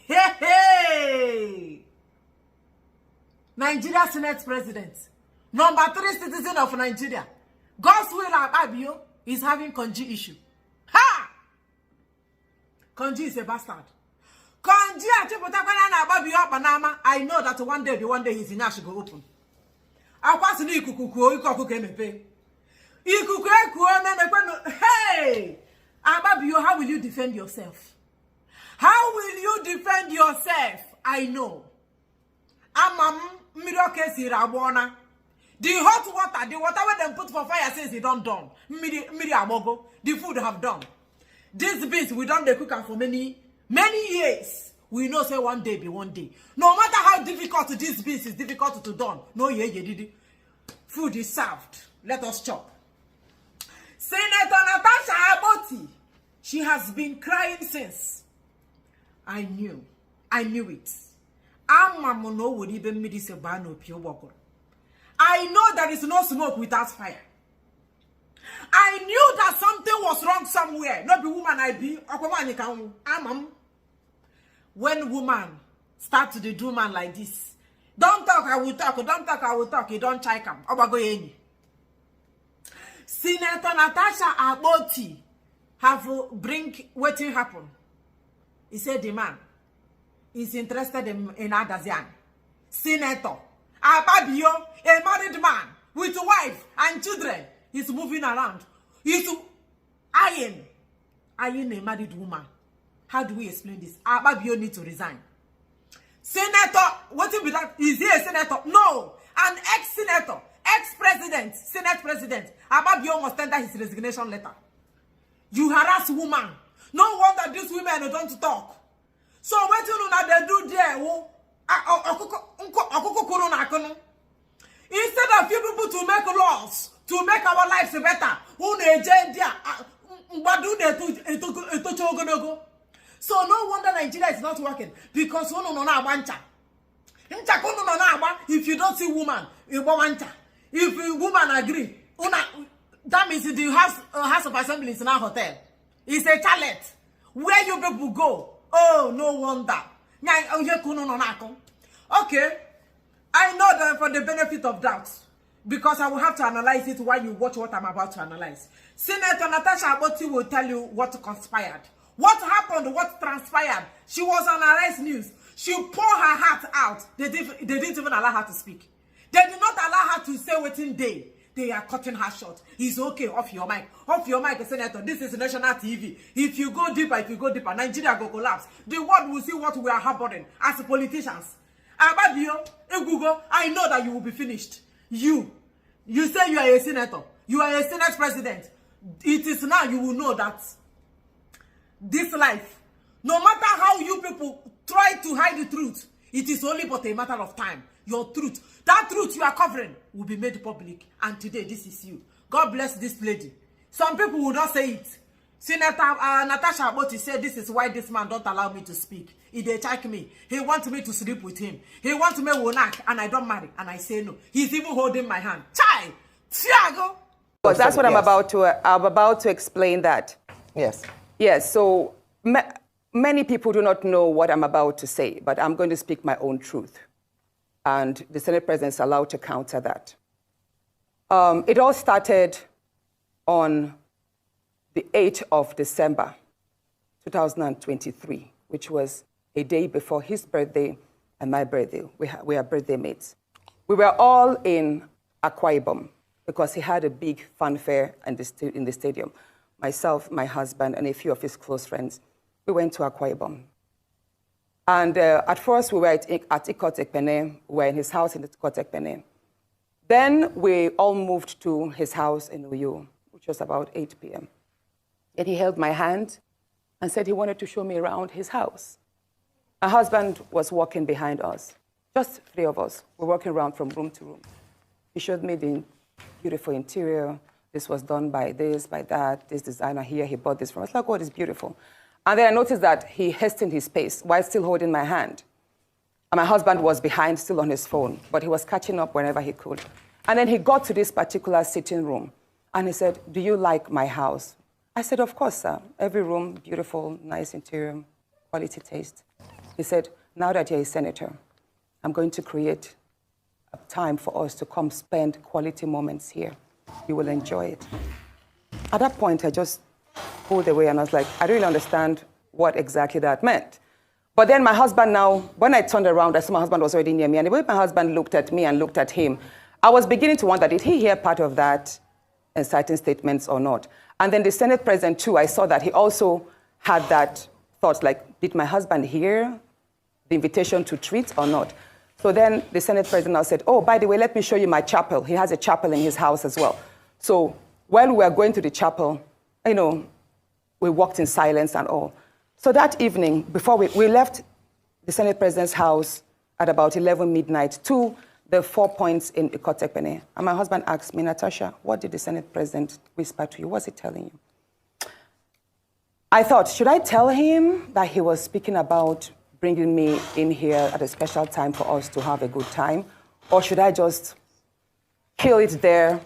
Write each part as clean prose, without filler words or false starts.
Hey! Nigeria Senate President, number 3 citizen of Nigeria, God's will AKPABIO is having 0nji issue. Ha! 0nji is a bastard. 0nji achịpụtakwana na AKPABIO akpanama. I know that one day his nyash go open. Akwasị na ikuku kuo ike ọkụkọ emepe. Ikuku ekuo na-emekwe. Hey! AKPABIO, how will you defend yourself? How will you defend yourself? I know. Amam miroke sirabona. The hot water, the water where them put for fire says it don't done. Miri amogo. The food have done. This beans we done the cooker for many years. We know say one day be one day. No matter how difficult this beans is difficult to done. No ye. Food is served. Let us chop. Senator Natasha, she has been crying since. I knew it. I know there is no smoke without fire. I knew that something was wrong somewhere. Not be woman I be. When woman start to do man like this, don't talk, I will talk. Don't talk, I will talk. You don't check him. Senator Natasha Aboti have bring wetin happen. He said the man is interested in Adazian. Senator AKPABIO, a married man with a wife and children, is moving around. He's eyeing a married woman. How do we explain this? AKPABIO need to resign. Senator, what will be that? Is he a senator? No, an ex-senator, ex-president, Senate president. AKPABIO must tender his resignation letter. You harass woman. No wonder these women don't talk. So what you know they do there? Instead of you people to make laws, to make our lives better, so no wonder Nigeria is not working because if you don't see woman, if a woman agree, that means the House of Assembly is now hotel. It's a chalet where you people go. Oh, no wonder. Okay, I know that for the benefit of doubt, because I will have to analyze it while you watch what I'm about to analyze. Senator Natasha Aboti will tell you what conspired. What happened, what transpired. She was on Arise News. She poured her heart out. They didn't even allow her to speak. They did not allow her to say within day. They are cutting her short. It's okay, off your mic. Off your mic, Senator. This is national TV. If you go deeper, Nigeria will collapse. The world will see what we are harboring as politicians. AKPABIO, Google, I know that you will be finished. You say you are a senator. You are a Senate president. It is now you will know that this life, no matter how you people try to hide the truth, it is only but a matter of time. Your truth, that truth you are covering, will be made public. And today, this is you. God bless this lady. Some people will not say it. Senator Natasha Aboti said, this is why this man don't allow me to speak. He dey check me. He wants me to sleep with him. He wants me to wonak, and I don't marry. And I say no. He's even holding my hand. Chai! Tiago! Well, that's what I'm about to explain that. Yes. Yes, so many people do not know what I'm about to say, but I'm going to speak my own truth. And the Senate President is allowed to counter that. It all started on the 8th of December, 2023, which was a day before his birthday and my birthday. We are birthday mates. We were all in Akwa because he had a big fanfare in the stadium. Myself, my husband, and a few of his close friends, we went to Akwa. And at first, we were at Ikot-Ekpene. We were in his house in Ikot-Ekpene. Then we all moved to his house in Uyo, which was about 8 p.m. And he held my hand and said he wanted to show me around his house. My husband was walking behind us, just 3 of us. We're walking around from room to room. He showed me the beautiful interior. This was done by this, by that, this designer here, he bought this from us. Like, oh, it's beautiful. And then I noticed that he hastened his pace while still holding my hand. And my husband was behind, still on his phone, but he was catching up whenever he could. And then he got to this particular sitting room, and he said, "Do you like my house?" I said, "Of course, sir. Every room, beautiful, nice interior, quality taste." He said, now that you're a senator, I'm going to create a time for us to come spend quality moments here. You will enjoy it. At that point, I just pulled away and I was like, I don't really understand what exactly that meant. But then my husband now, when I turned around, I saw my husband was already near me. And the way my husband looked at me and looked at him, I was beginning to wonder, did he hear part of that inciting statements or not? And then the Senate president too, I saw that he also had that thought, like, did my husband hear the invitation to treat or not? So then the Senate president now said, oh, by the way, let me show you my chapel. He has a chapel in his house as well. So while we were going to the chapel, you know, we walked in silence and all. So that evening, before we left the Senate president's house at about 11 midnight to the 4 Points in Ikotekpene. And my husband asked me, Natasha, what did the Senate president whisper to you? What's he telling you? I thought, should I tell him that he was speaking about bringing me in here at a special time for us to have a good time? Or should I just kill it there,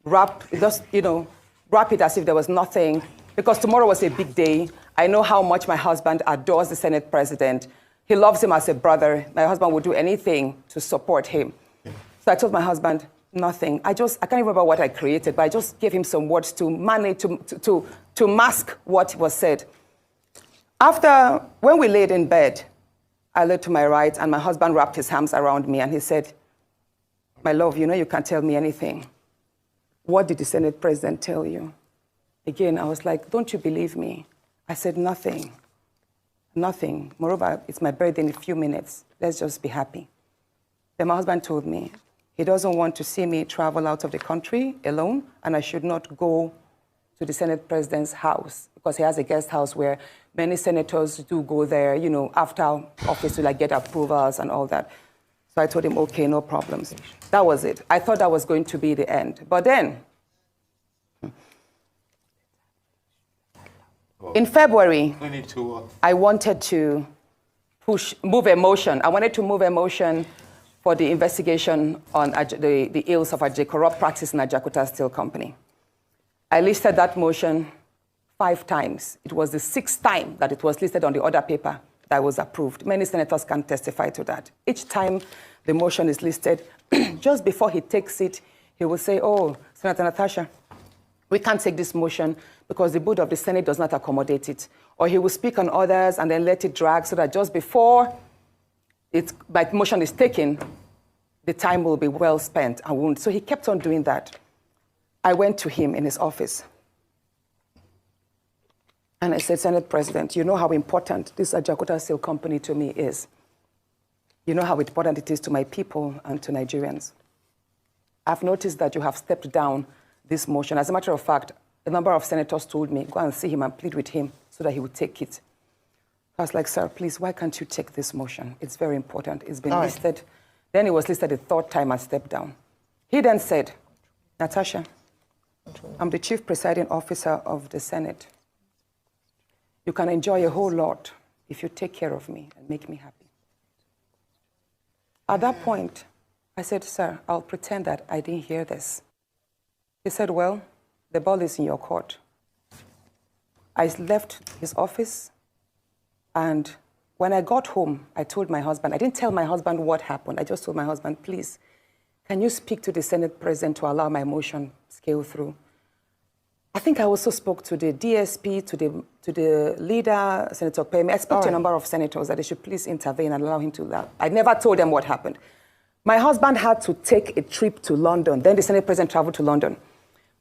wrap it as if there was nothing? Because tomorrow was a big day. I know how much my husband adores the Senate president. He loves him as a brother. My husband would do anything to support him. So I told my husband, nothing. I can't remember what I created, but I just gave him some words to manage, to mask what was said. When we laid in bed, I lay to my right, and my husband wrapped his arms around me, and he said, my love, you know you can't tell me anything. What did the Senate president tell you? Again, I was like, don't you believe me? I said, nothing. Nothing. Moreover, it's my birthday in a few minutes. Let's just be happy. Then my husband told me he doesn't want to see me travel out of the country alone, and I should not go to the Senate president's house because he has a guest house where many senators do go there, you know, after office to like get approvals and all that. So I told him, okay, no problems. That was it. I thought that was going to be the end. But then, in February, I wanted to move a motion. I wanted to move a motion for the investigation on the ills of corrupt practice in Ajakuta Steel Company. I listed that motion 5 times. It was the 6th time that it was listed on the order paper that was approved. Many senators can testify to that. Each time the motion is listed, just before he takes it, he will say, oh, Senator Natasha, we can't take this motion because the board of the Senate does not accommodate it. Or he will speak on others and then let it drag so that just before my motion is taken, the time will be well spent and won't. So he kept on doing that. I went to him in his office. And I said, Senate President, you know how important this Ajakuta Steel Company to me is. You know how important it is to my people and to Nigerians. I've noticed that you have stepped down this motion. As a matter of fact, a number of senators told me, go and see him and plead with him so that he would take it. I was like, sir, please, why can't you take this motion? It's very important. It's been listed. Then it was listed the 3rd time and stepped down. He then said, Natasha, I'm the chief presiding officer of the Senate. You can enjoy a whole lot if you take care of me and make me happy. At that point, I said, sir, I'll pretend that I didn't hear this. He said, well, the ball is in your court. I left his office, and when I got home, I told my husband, I didn't tell my husband what happened. I just told my husband, please, can you speak to the Senate president to allow my motion scale through? I think I also spoke to the DSP, to the leader, Senator Pemi. I spoke to a number of senators that they should please intervene and allow him to laugh. I never told them what happened. My husband had to take a trip to London. Then the Senate president traveled to London.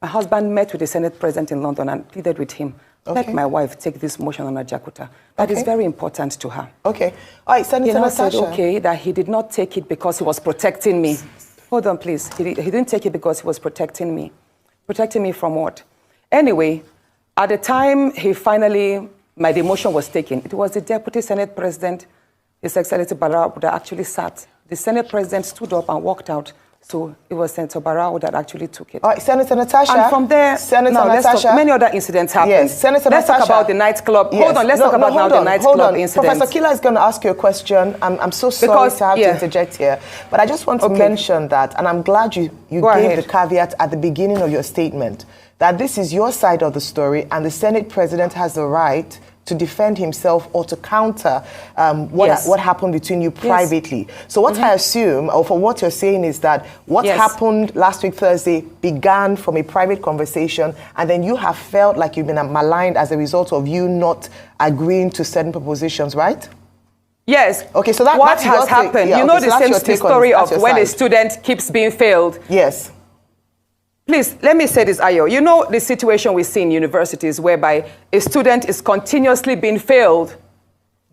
My husband met with the Senate president in London and pleaded with him, let my wife take this motion on Ajakuta. That is very important to her. Okay. All right, Senator Natasha. Said, okay, that he did not take it because he was protecting me. Hold on, please. He didn't take it because he was protecting me. Protecting me from what? Anyway, at the time my demotion was taken, it was the Deputy Senate President, His Excellency Barao, that actually sat. The Senate President stood up and walked out. So it was Senator Barao that actually took it. All right, Senator Natasha. And from there, many other incidents happened. Yes, Senator Let's Natasha. talk about the nightclub. Yes. Hold on, let's talk about the nightclub incident. Professor Kila is going to ask you a question. I'm so sorry to have to interject here. But I just want to mention that, and I'm glad you gave the caveat at the beginning of your statement, that this is your side of the story, and the Senate President has the right to defend himself or to counter what happened between you privately. So what I assume, or for what you're saying, is that what happened last week Thursday began from a private conversation, and then you have felt like you've been maligned as a result of you not agreeing to certain propositions, right? Yes. Okay, so what has happened? You know, the same story of when a student keeps being failed. Yes. Please, let me say this, Ayo. You know the situation we see in universities whereby a student is continuously being failed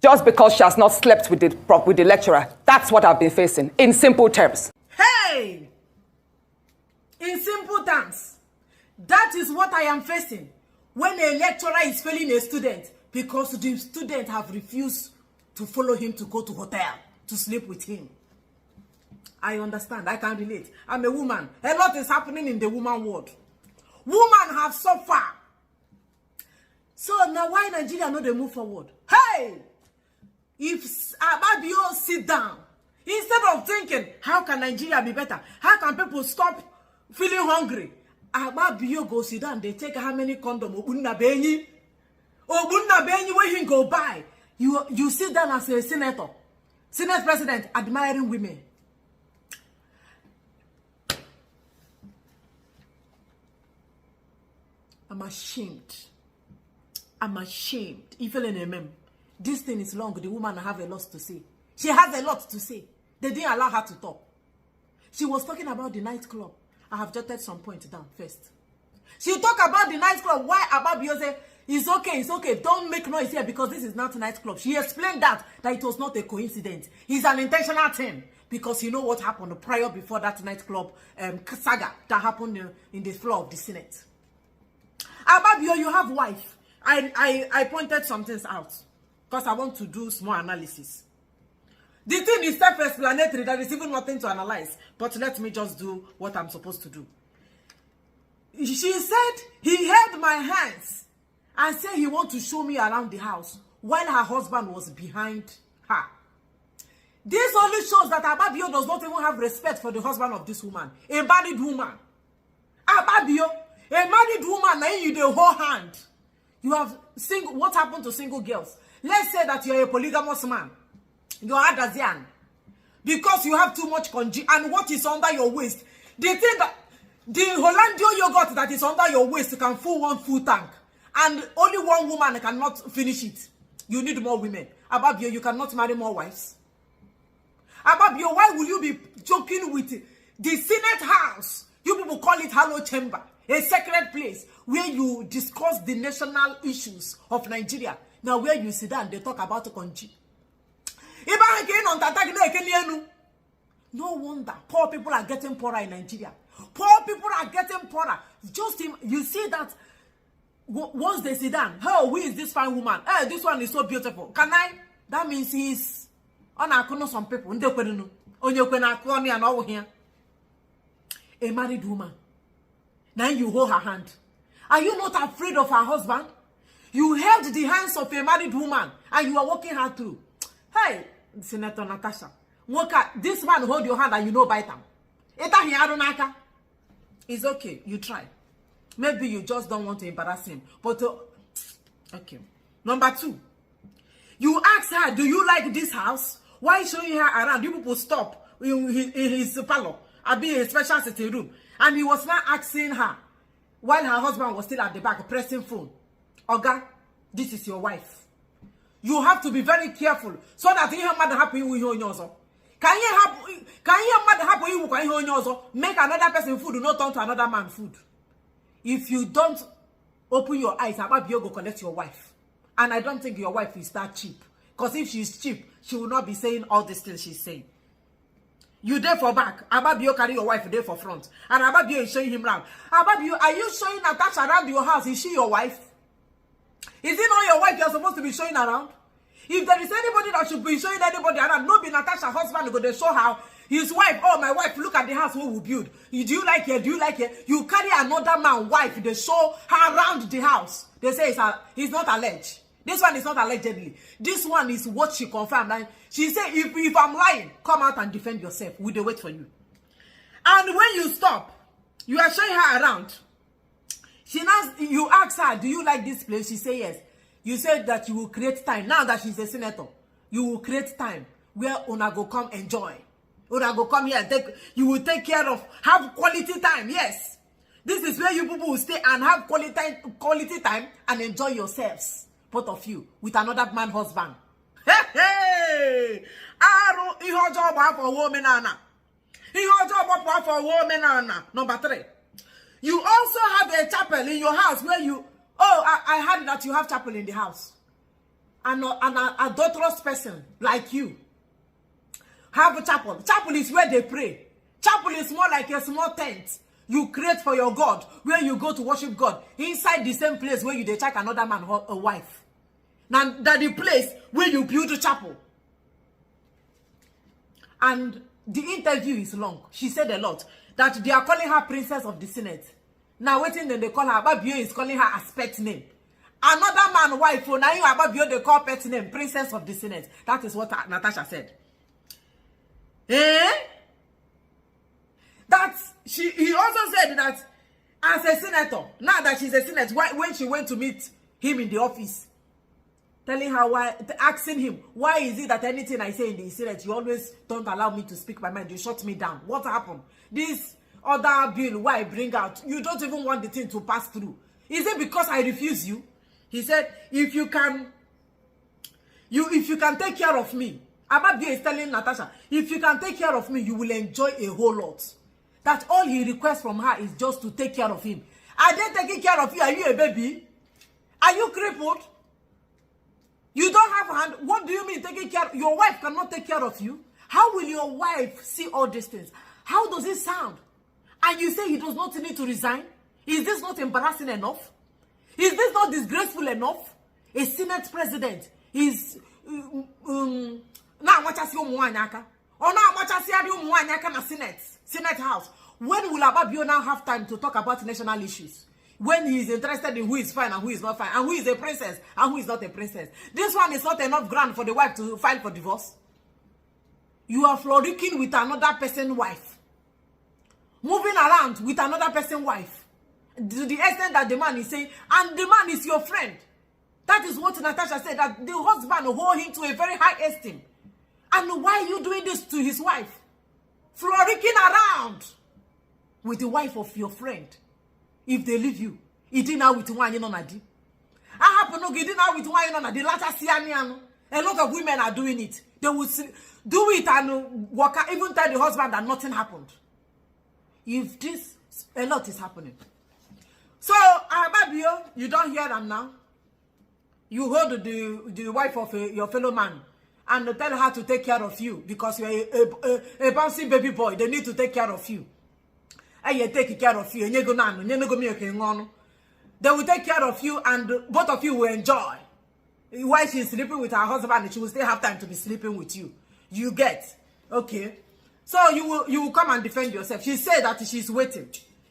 just because she has not slept with the lecturer. That's what I've been facing, in simple terms. Hey! In simple terms, that is what I am facing when a lecturer is failing a student because the student have refused to follow him to go to hotel to sleep with him. I understand. I can relate. I'm a woman. A lot is happening in the woman world. Women have suffered. So now why Nigeria not they move forward? Hey! If AKPABIO sit down, instead of thinking, how can Nigeria be better? How can people stop feeling hungry? AKPABIO go sit down. They take how many condoms? Obunna benyi where he go buy. You sit down as a senator, Senate president, admiring women. I'm ashamed. I'm ashamed. This thing is long. The woman have a lot to say. She has a lot to say. They didn't allow her to talk. She was talking about the nightclub. I have jotted some points down first. She talked about the nightclub. Why AKPABIO say, it's okay. Don't make noise here because this is not a nightclub. She explained that it was not a coincidence. It's an intentional thing. Because you know what happened before that nightclub saga that happened in the floor of the Senate. AKPABIO, you have wife. I pointed some things out because I want to do small analysis. The thing is self-explanatory. There is even nothing to analyze. But let me just do what I'm supposed to do. She said he held my hands and said he want to show me around the house while her husband was behind her. This only shows that AKPABIO does not even have respect for the husband of this woman, a married woman. AKPABIO, a married woman, now you the whole hand. You have what happened to single girls? Let's say that you're a polygamous man. You are Adazian. Because you have too much conji. And what is under your waist? The thing that the Hollandia yogurt that is under your waist can fill one full tank. And only one woman cannot finish it. You need more women. AKPABIO, you cannot marry more wives. AKPABIO, why will you be joking with the Senate House? You people call it Hollow Chamber. A sacred place where you discuss the national issues of Nigeria. Now where you sit down, they talk about Konji. No wonder poor people are getting poorer in Nigeria. Poor people are getting poorer. You see that once they sit down, oh, who is this fine woman? Hey, this one is so beautiful. Can I? That means he's on some people. A married woman. Now you hold her hand. Are you not afraid of her husband? You held the hands of a married woman and you are walking her through. Hey, Senator Natasha, this man hold your hand and you know bite him. It's okay, you try. Maybe you just don't want to embarrass him. But, okay. Number 2, you ask her, do you like this house? Why showing her around? You people stop in his parlor. I'll be in a special sitting room. And he was not asking her while her husband was still at the back pressing phone. Oga, this is your wife. You have to be very careful so that you mad happen with you also. Can you mad happen with you also? Make another person food, do not turn to another man food. If you don't open your eyes, AKPABIO go collect your wife. And I don't think your wife is that cheap. Because if she's cheap, she will not be saying all these things she's saying. You there for back. AKPABIO carry your wife there for front. And AKPABIO is showing him around. AKPABIO, are you showing Natasha around your house? Is she your wife? Is it not your wife you're supposed to be showing around? If there is anybody that should be showing anybody around, no be Natasha's husband go to show how his wife, oh my wife, look at the house we will build. Do you like it? Do you like it? You carry another man's wife, they show her around the house. They say he's not alleged. This one is not allegedly. This one is what she confirmed. And she said, if I'm lying, come out and defend yourself. We'll wait for you. And when you stop, you are showing her around. You ask her, do you like this place? She say yes. You said that you will create time. Now that she's a senator, you will create time where una go come enjoy. Una go come here and you will take care of, have quality time. Yes. This is where you people will stay and have quality time and enjoy yourselves. Both of you, with another man husband. Hey! For women, Number 3. You also have a chapel in your house where you, I heard that you have chapel in the house. And an adulterous person like you have a chapel. Chapel is where they pray. Chapel is more like a small tent you create for your God, where you go to worship God inside the same place where you check another man or a wife. Now that the place where you build a chapel. And the interview is long. She said a lot. That they are calling her princess of the Senate. Now waiting, then they call her AKPABIO is calling her as pet name. Another man wife, for now you AKPABIO they call pet name princess of the Senate. That is what Natasha said. He also said that as a senator, now that she's a senator, when she went to meet him in the office, telling her why, asking him, why is it that anything I say in the Senate, you always don't allow me to speak my mind, you shut me down. What happened? This other bill, why I bring out, you don't even want the thing to pass through. Is it because I refuse you? He said, if you can take care of me, AKPABIO is telling Natasha, if you can take care of me, you will enjoy a whole lot. That all he requests from her is just to take care of him. Are they taking care of you? Are you a baby? Are you crippled? You don't have a hand. What do you mean taking care? Your wife cannot take care of you. How will your wife see all these things? How does it sound? And you say he does not need to resign? Is this not embarrassing enough? Is this not disgraceful enough? A Senate president is Senate House. When will AKPABIO now have time to talk about national issues? When he is interested in who is fine and who is not fine, and who is a princess and who is not a princess. This one is not enough ground for the wife to file for divorce. You are frolicking with another person's wife. Moving around with another person's wife. To the extent that the man is saying, and the man is your friend. That is what Natasha said, that the husband hold him to a very high esteem. And why are you doing this to his wife? Frolicking around with the wife of your friend. If they leave you, it didn't know with one in on a D. I happen to get out with one on a D. A lot of women are doing it. They will do it and walk out, even tell the husband that nothing happened. If this, a lot is happening. So, AKPABIO, you don't hear them now. You hold the wife of your fellow man and tell her to take care of you because you're a bouncing baby boy. They need to take care of you. And you take care of you. They will take care of you and both of you will enjoy. While she's sleeping with her husband, she will still have time to be sleeping with you. You get? Okay. So you will come and defend yourself. She said that she's waiting.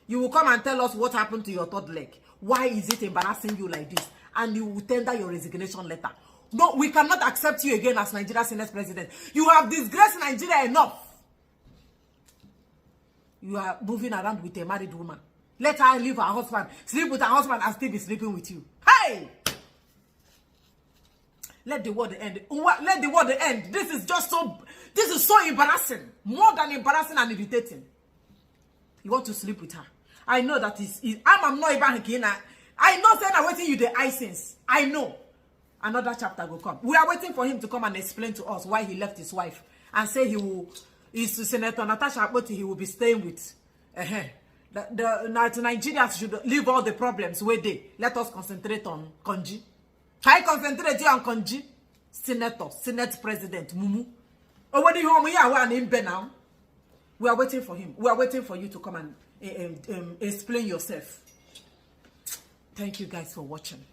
You will come and tell us what happened to your third leg. Why is it embarrassing you like this? And you will tender your resignation letter. No, we cannot accept you again as Nigeria's Senate president. You have disgraced Nigeria enough. You are moving around with a married woman. Let her leave her husband, sleep with her husband and still be sleeping with you. Hey! Let the world end. Let the world end. This is so embarrassing. More than embarrassing and irritating. You want to sleep with her. I know that I'm not even I know saying I'm waiting you the icings. I know. Another chapter will come. We are waiting for him to come and explain to us why he left his wife and say he will. Is Senator Natasha Akpoti he will be staying with. The Nigerians should leave all the problems where they. Let us concentrate on Konji. I concentrate on Konji. Senate President Mumu. We are waiting for him. We are waiting for you to come and explain yourself. Thank you guys for watching.